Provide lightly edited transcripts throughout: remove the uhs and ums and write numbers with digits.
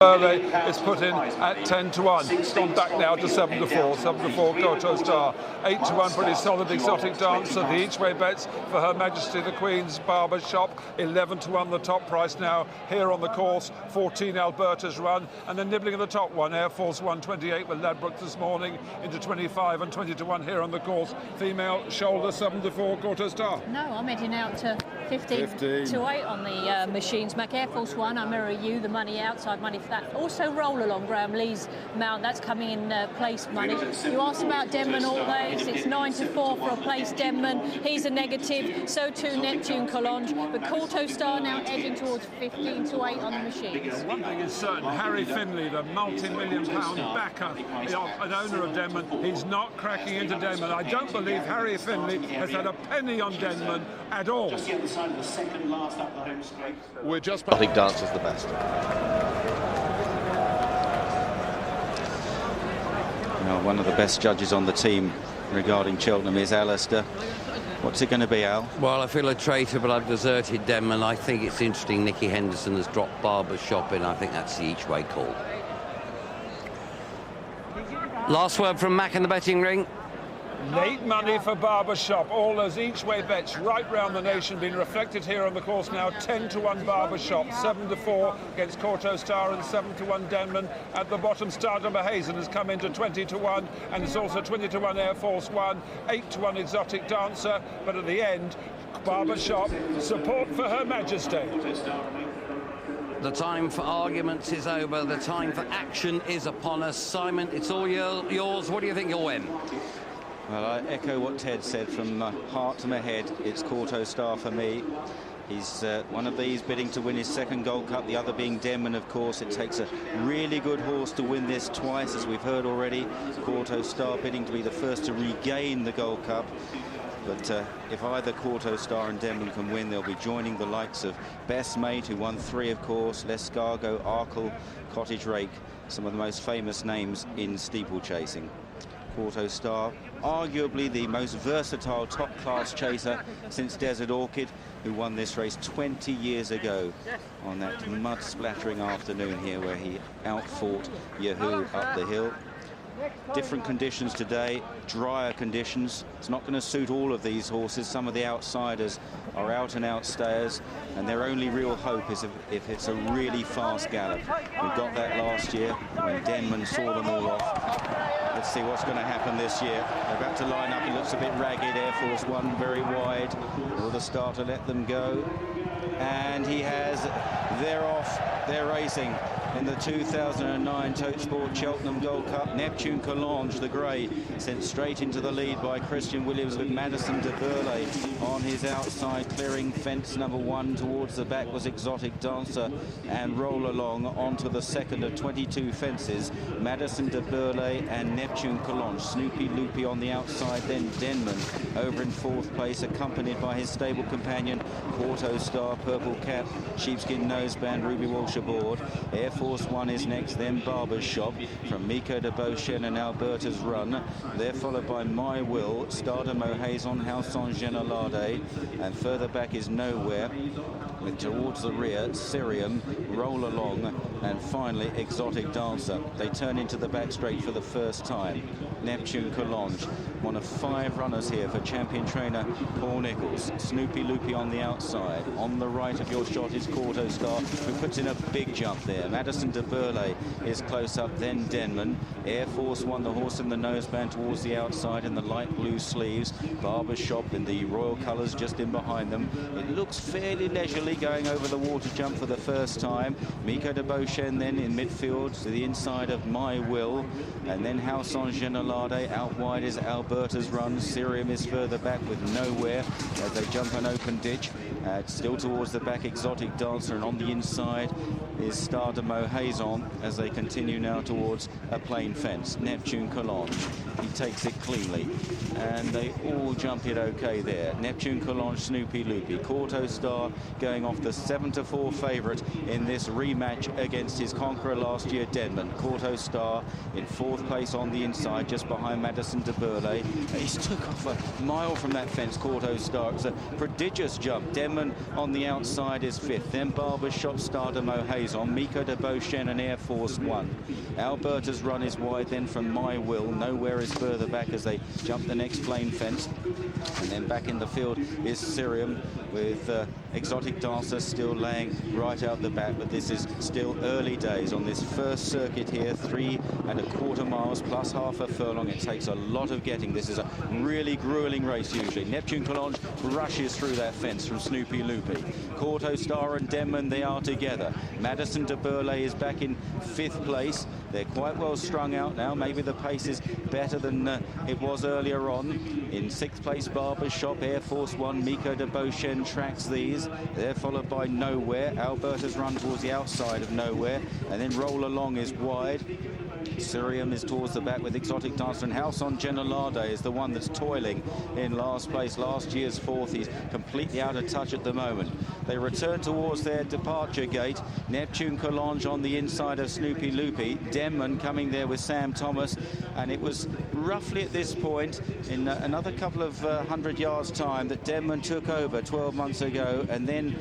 Burley is put in at 10 to 1. It's gone back now to 7 to 4. 7 to 4, Kauto Star. 8 to 1, pretty solid exotic dancer. The each way bets for Her Majesty the Queen's Barber Shop. 11 to 1, the top price now here on the course. 14 Alberta's Run. And then nibbling in the top one, Air Force 128 with Ladbroke this morning into 25 and 20 to 1 here on the course. Female shoulder 7 to 4, Kauto Star. No, I'm heading out to 15 to 8 on the machines. Mac Air Force 1, I mirror you, the money outside money for that. Also roll along Graham Lee's mount, that's coming in place money. You asked about Denman all days, it's 9 to 4 for a place Denman. He's a negative, so too Neptune Collonges. But Kauto Star now edging towards 15 to 8 on the machines. One thing is certain, Harry Finlay, the multi-million-pound backer, an owner of Denman, he's not cracking into Denman. I don't believe Harry Finlay has had a penny on Denman at all. We're just... I think Dancer's the best. Well, one of the best judges on the team regarding Cheltenham is Alistair. What's it going to be, Al? Well, I feel a traitor, but I've deserted Denman. I think it's interesting Nicky Henderson has dropped Barber Shop in. I think that's the each-way call. Last word from Mac in the betting ring. Late money for Barber Shop. All those each-way bets right round the nation being reflected here on the course now. 10 to 1 Barber Shop, 7 to 4 against Kauto Star and 7 to 1 Denman. At the bottom, Stardom Hazen has come into 20 to 1, and it's also 20 to 1 Air Force 1, 8 to 1 Exotic Dancer. But at the end, Barber Shop, support for Her Majesty. The time for arguments is over. The time for action is upon us. Simon, it's all yours. What do you think you'll win? Well, I echo what Ted said. From my heart to my head, it's Kauto Star for me. He's one of these bidding to win his second Gold Cup, the other being Denman, of course. It takes a really good horse to win this twice, as we've heard already. Kauto Star bidding to be the first to regain the Gold Cup. But if either Kauto Star and Denman can win, they'll be joining the likes of Best Mate, who won 3, of course, Lescargo, Arkle, Cottage Rake, some of the most famous names in steeplechasing. Kauto Star, arguably the most versatile top-class chaser since Desert Orchid, who won this race 20 years ago on that mud-splattering afternoon here where he outfought Yahoo up the hill. Different conditions today, drier conditions. It's not going to suit all of these horses. Some of the outsiders are out-and-out stayers, and their only real hope is if it's a really fast gallop. We got that last year when Denman saw them all off. Let's see what's going to happen this year. They're about to line up. It looks a bit ragged. Air Force 1 very wide. Will the starter let them go? And he has. They're off. They're racing in the 2009 Tote Sport Cheltenham Gold Cup. Neptune Collonges, the grey, sent straight into the lead by Christian Williams with Madison de Burley on his outside, clearing fence number 1. Towards the back was Exotic Dancer, and roll along onto the second of 22 fences. Madison de Burley and Neptune Collonges. Snoopy Loopy on the outside, then Denman over in 4th place, accompanied by his stable companion Kauto Star, Purple Cap, Sheepskin Noseband, Ruby Walsh aboard. Air Force 1 is next, then Barber's Shop from Miko de Beauchesne and Alberta's Run. They're followed by My Will, Stardom O'Hazen, House on Genelade, and further back is Nowhere, with towards the rear Syrium, Roll Along, and finally Exotic Dancer. They turn into the back straight for the first time. Neptune Collonges, one of 5 runners here for champion trainer Paul Nicholls. Snoopy Loopy on the outside. On the right of your shot is Kauto Star, who puts in a big jump there. Madison de Burley is close up, then Denman. Air Force 1, the horse in the noseband towards the outside in the light blue sleeves. Barber's Shop in the royal colours just in behind them. It looks fairly leisurely going over the water jump for the first time. Miko de Beauchesne then in midfield to the inside of My Will, and then House on Genelade. Out wide is Alberta's Run. Syrium is further back with Nowhere as they jump an open ditch. Still towards the back, Exotic Dancer, and on the inside is Stardom O'Hazen as they continue now towards a plain fence. Neptune Collonges, he takes it cleanly, and they all jump it okay there. Neptune Collonges, Snoopy Loopy. Kauto Star going off the 7 to 4 favourite in this rematch against his conqueror last year, Denman. Kauto Star in 4th place on the inside, just just behind Madison de Burley. He's took off a mile from that fence, Kauto Star. It's a prodigious jump. Denman on the outside is 5th. Then Barbershop, Stardom O'Haison, Miko de Beauchesne and Air Force One. Alberta's run is wide then from My Will. Nowhere is further back as they jump the next plain fence. And then back in the field is Syrium with Exotic Dancer still laying right out the back. But this is still early days on this first circuit here. 3¼ miles plus half a furlong. It takes a lot of getting. This is a really grueling race usually. Neptune Collonges rushes through that fence from Snoopy Loopy. Kauto Star and Denman, they are together. Madison de Burley is back in 5th place. They're quite well strung out now. Maybe the pace is better than it was earlier on. In 6th place, Barbershop, Air Force One, Miko de Beauchesne tracks these. They're followed by Nowhere. Alberta's run towards the outside of Nowhere. And then Roll Along is wide. Syrium is towards the back with Exotic Dancer, and House on Genelade is the one that's toiling in last place. Last year's 4th. He's completely out of touch at the moment. They return towards their departure gate. Neptune Collonges on the inside of Snoopy Loopy. Denman coming there with Sam Thomas, and it was roughly at this point in another couple of 100 yards time that Denman took over 12 months ago and then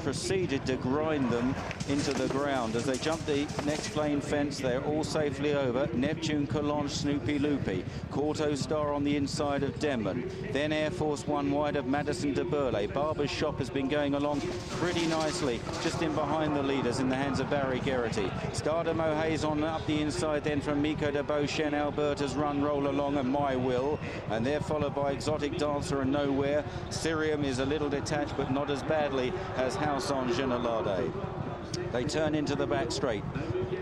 proceeded to grind them into the ground. As they jump the next plain fence, they're all safely over. Neptune Collonges, Snoopy Loopy. Kauto Star on the inside of Denman. Then Air Force One wide of Madison de Burley. Barbershop has been going along pretty nicely, just in behind the leaders in the hands of Barry Geraghty. Stardom O'Haison up the inside then from Miko de Beauchesne. Alberta's run, Roll Along and My Will. And they're followed by Exotic Dancer and Nowhere. Syrium is a little detached, but not as badly as House on Genelade. They turn into the back straight.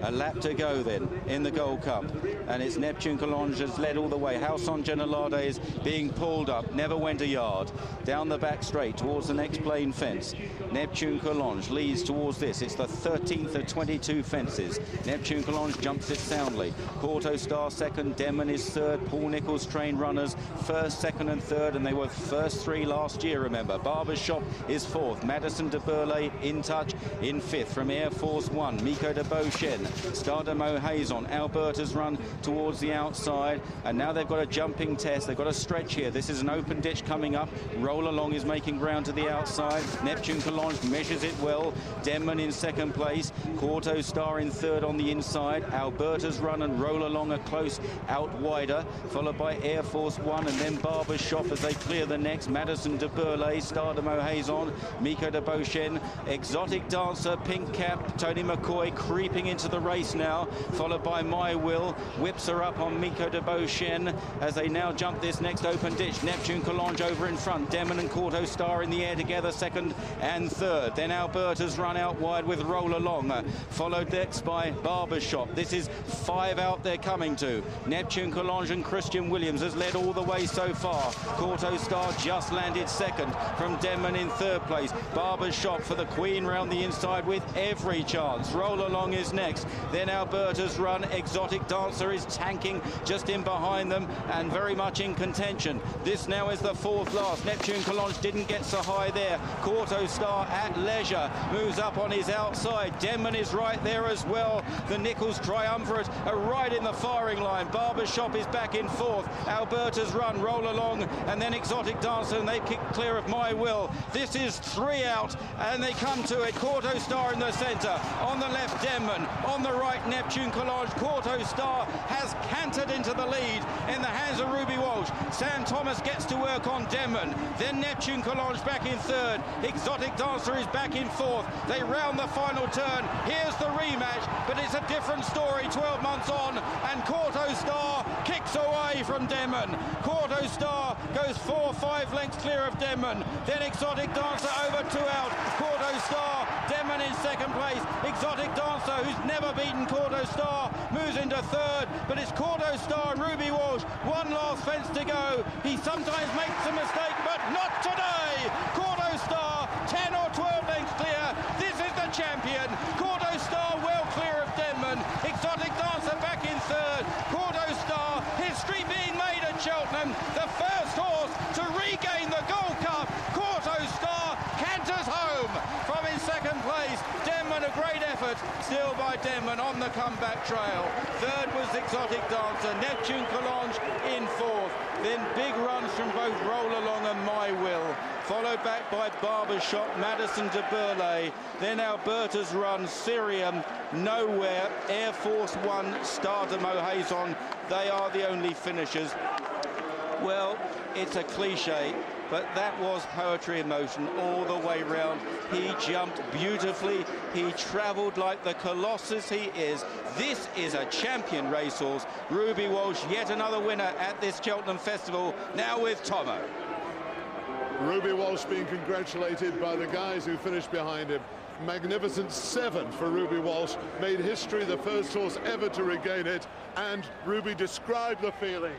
A lap to go then in the Gold Cup, and it's Neptune Collonges has led all the way. House on Genelade is being pulled up, never went a yard. Down the back straight towards the next plain fence. Neptune Collonges leads towards this. It's the 13th of 22 fences. Neptune Collonges jumps it soundly. Kauto Star 2nd, Denman is 3rd. Paul Nicholls trained runners 1st, 2nd and 3rd, and they were first 3 last year, remember. Barbershop is 4th. Madison de Burley in touch in 5th from Air Force One. Miko de Beauchesne. Stardom O'Haison. Alberta's run towards the outside, and now they've got a jumping test. They've got a stretch here. This is an open ditch coming up. Roll Along is making ground to the outside. Neptune Collonges measures it well. Denman in 2nd place. Kauto Star in 3rd on the inside. Alberta's run and Roll Along are close out wider, followed by Air Force One and then Barbershop as they clear the next. Madison de Burley, Stardom O'Haison, Miko de Beauchesne, Exotic Dancer, Pink Cap, Tony McCoy creeping into the race now, followed by My Will. Whips her up on Miko de Beauchesne as they now jump this next open ditch. Neptune Collonges over in front. Denman and Kauto Star in the air together, 2nd and 3rd. Then Alberta's run out wide with Roll Along, followed next by Barbershop. This is 5 out there coming to. Neptune Collonges and Christian Williams has led all the way so far. Kauto Star just landed 2nd from Denman in 3rd place. Barbershop for the Queen round the inside with every chance. Roll Along is next. Then Alberta's run. Exotic Dancer is tanking just in behind them and very much in contention. This now is the 4th last. Neptune Collonges didn't get so high there. Kauto Star at leisure moves up on his outside. Denman is right there as well. The Nicholls triumvirate are right in the firing line. Barbershop is back in 4th. Alberta's run, Roll Along, and then Exotic Dancer, and they kick clear of My Will. This is 3 out, and they come to it. Kauto Star in the centre. On the left, Denman. On the right, Neptune Collonges. Kauto Star has cantered into the lead in the hands of Ruby Walsh. Sam Thomas gets to work on Denman. Then Neptune Collonges back in 3rd. Exotic Dancer is back in 4th. They round the final turn. Here's the rematch, but it's a different story 12 months on, and Kauto Star kicks away from Denman. Kauto Star goes 4-5 lengths clear of Denman. Then Exotic Dancer over 2 out. Kauto Star, Denman in 2nd place. Exotic Dancer, who's never beaten Kauto Star, moves into 3rd, but it's Kauto Star and Ruby Walsh. 1 last fence to go. He sometimes makes a mistake, but not today. Kauto Star, 10 or 12 lengths clear. This is the champion. Kauto Star well clear of Denman. Exotic Dancer back in 3rd. Kauto Star, history being made at Cheltenham. The first horse to regain the Gold Cup. Kauto Star canters home from in 2nd place. Denman Denman, a great effort still by Denman on the comeback trail. Third was Exotic Dancer, Neptune, Collonges in fourth. Then big runs from both Roll Along and My Will, followed back by Barber's Shop, Madison to Burley. Then Alberta's Run, Syrium, Nowhere, Air Force One, Star de Mohazon. They are the only finishers. Well, it's a cliche, but that was poetry in motion all the way round. He jumped beautifully. He travelled like the colossus he is. This is a champion racehorse. Ruby Walsh, yet another winner at this Cheltenham Festival, now with Tomo. Ruby Walsh being congratulated by the guys who finished behind him. Magnificent 7 for Ruby Walsh. Made history, the first horse ever to regain it. And Ruby, described the feeling.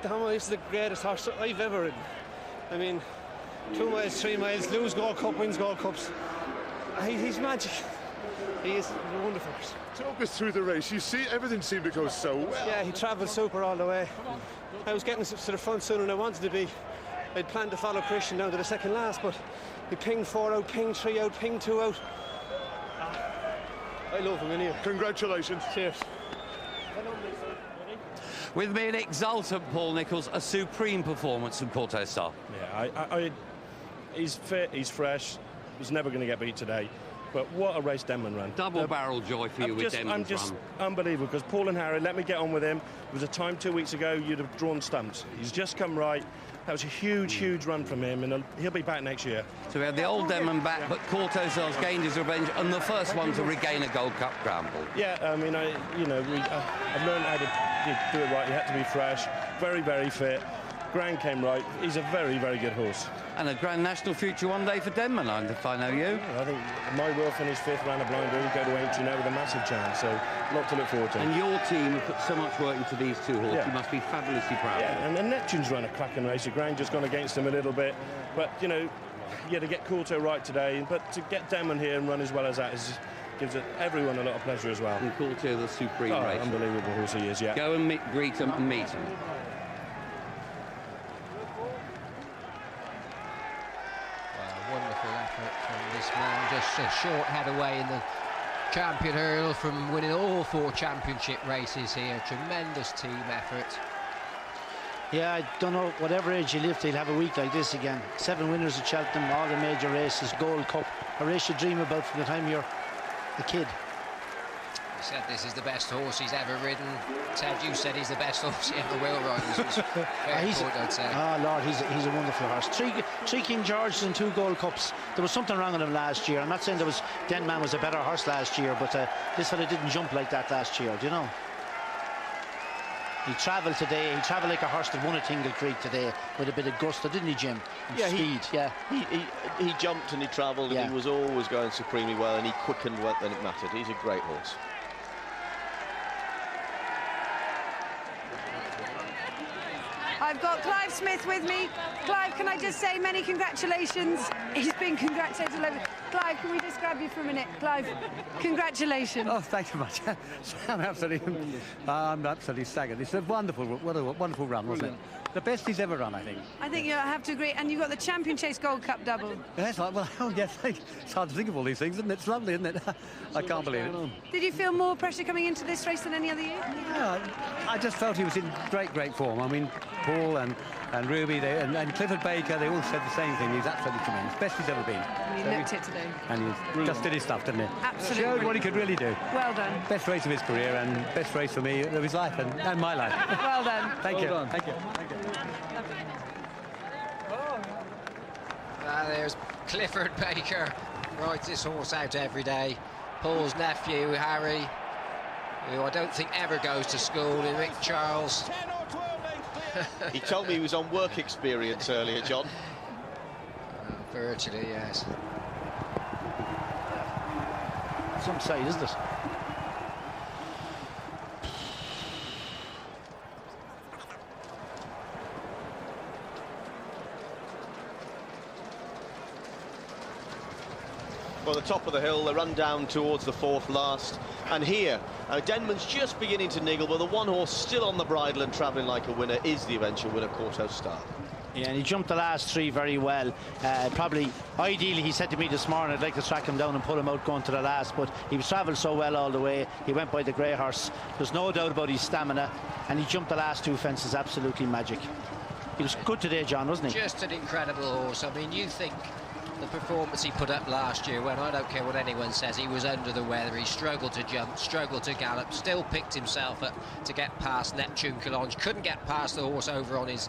Tomo is the greatest horse I've ever ridden. I mean, 2 miles, 3 miles, lose Gold Cup, wins Gold Cups. He's magic. He is a wonderful horse. Talk us through the race. You see, everything seemed to go so well. Yeah, he travelled super all the way. I was getting to the front sooner than I wanted to be. I'd planned to follow Christian down to the second last, but he pinged 4 out, pinged 3 out, pinged 2 out. I love him anyway. Congratulations. Cheers. With me an exultant Paul Nicholls, a supreme performance from Kauto Star. Yeah, he's fit, he's fresh, he's never going to get beat today. But what a race Denman ran. Double barrel joy for you with Denman's I'm just run. unbelievable, because Paul and Harry let me get on with him. There was a time 2 weeks ago you'd have drawn stumps. He's just come right. That was a huge run from him, and he'll be back next year. So we had the old Denman back, but Kauto Star's gained his revenge, and the first one to regain a Gold Cup Crown Ball. Yeah, I mean, I've learned how to do it right. He had to be fresh, very fit. Grand came right. He's a very good horse. And a Grand National future one day for Denman, if I know you. Yeah, I think My Will finished 5th, ran a blind rule, go to Aintree now with a massive chance, so a lot to look forward to. And your team have put so much work into these 2 horses. Yeah. You must be fabulously proud. Yeah, and Neptune's run a cracking race. The ground just gone against him a little bit, but you know, yeah, to get Kauto right today, but to get Denman here and run as well as that gives everyone a lot of pleasure as well. And Kauto, the supreme race. Unbelievable horse he is, yeah. Go and greet him and meet him. Wonderful effort from this man, just a short head away in the champion hurdle from winning all 4 championship races here. Tremendous team effort. Yeah, I don't know, whatever age he lived, he'll have a week like this again. 7 winners at Cheltenham, all the major races, Gold Cup, a race you dream about from the time you're a kid. He said this is the best horse he's ever ridden. Ted, you said he's the best horse he ever will ride, which was very important, I'd say. Oh, Lord, he's a wonderful horse. 3 King Georges and 2 Gold Cups. There was something wrong with him last year. I'm not saying Denman was a better horse last year, but this fella didn't jump like that last year, do you know? He travelled today. He travelled like a horse that won a Tingle Creek today with a bit of gusto, didn't he, Jim? And yeah, speed, yeah. He jumped and he travelled, and he was always going supremely well, and he quickened when it mattered. He's a great horse. I've got Clive Smith with me. Clive, can I just say many congratulations? He's been congratulated. Clive, can we just grab you for a minute? Clive, congratulations. Oh, thank you much. I'm absolutely staggered. It's a wonderful run, wasn't it? The best he's ever run, I think. I think you have to agree. And you've got the Champion Chase Gold Cup double. Yes, well, yes, it's hard to think of all these things, isn't it? It's lovely, isn't it? I can't believe it. Did you feel more pressure coming into this race than any other year? Yeah, I just felt he was in great form. I mean, Paul and Ruby and Clifford Baker, they all said the same thing. He's absolutely tremendous. Best he's ever been. And he nipped it today. And he just did his stuff, didn't he? Absolutely. Showed what he could really do. Well done. Best race of his career and best race for me of his life and my life. Well done. Thank you. Well done. Thank you. Thank you. There's Clifford Baker, rides this horse out every day. Paul's nephew, Harry, who I don't think ever goes to school, and Rick Charles. He told me he was on work experience earlier, John. Virtually, yes. Some side, isn't it? Well, the top of the hill, they run down towards the 4th last. And here, Denman's just beginning to niggle, but the one horse still on the bridle and travelling like a winner is the eventual winner, Kauto Star. Yeah, and he jumped the last 3 very well. Probably, ideally, he said to me this morning, I'd like to track him down and pull him out going to the last, but he was travelled so well all the way. He went by the grey horse. There's no doubt about his stamina, and he jumped the last 2 fences. Absolutely magic. He was good today, John, wasn't he? Just an incredible horse. I mean, you think the performance he put up last year, when I don't care what anyone says, he was under the weather, he struggled to jump, struggled to gallop, still picked himself up to get past Neptune, Collonges, couldn't get past the horse over on his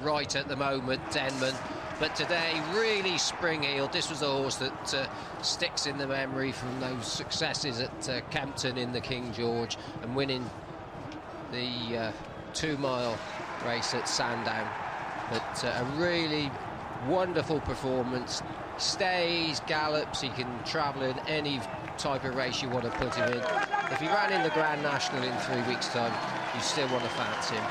right at the moment, Denman, but today really spring-heeled. This was a horse that sticks in the memory from those successes at Campton in the King George and winning the 2-mile race at Sandown. But a really wonderful performance. Stays, gallops, he can travel in any type of race you want to put him in. If he ran in the Grand National in 3 weeks' time, you still want to fancy him.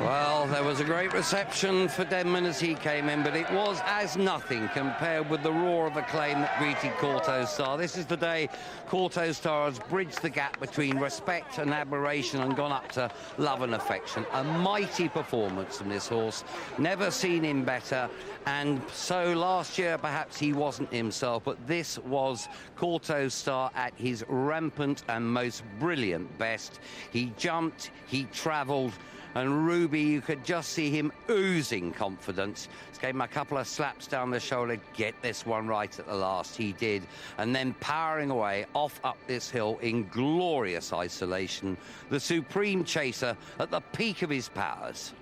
Well, there was a great reception for Denman as he came in, but it was as nothing compared with the roar of acclaim that greeted Kauto Star. This is the day Kauto Star has bridged the gap between respect and admiration and gone up to love and affection. A mighty performance from this horse. Never seen him better. And so last year, perhaps he wasn't himself, but this was Kauto Star at his rampant and most brilliant best. He jumped, he travelled, and Ruby, you could just see him oozing confidence. Just gave him a couple of slaps down the shoulder. Get this one right at the last. He did. And then powering away off up this hill in glorious isolation. The supreme chaser at the peak of his powers.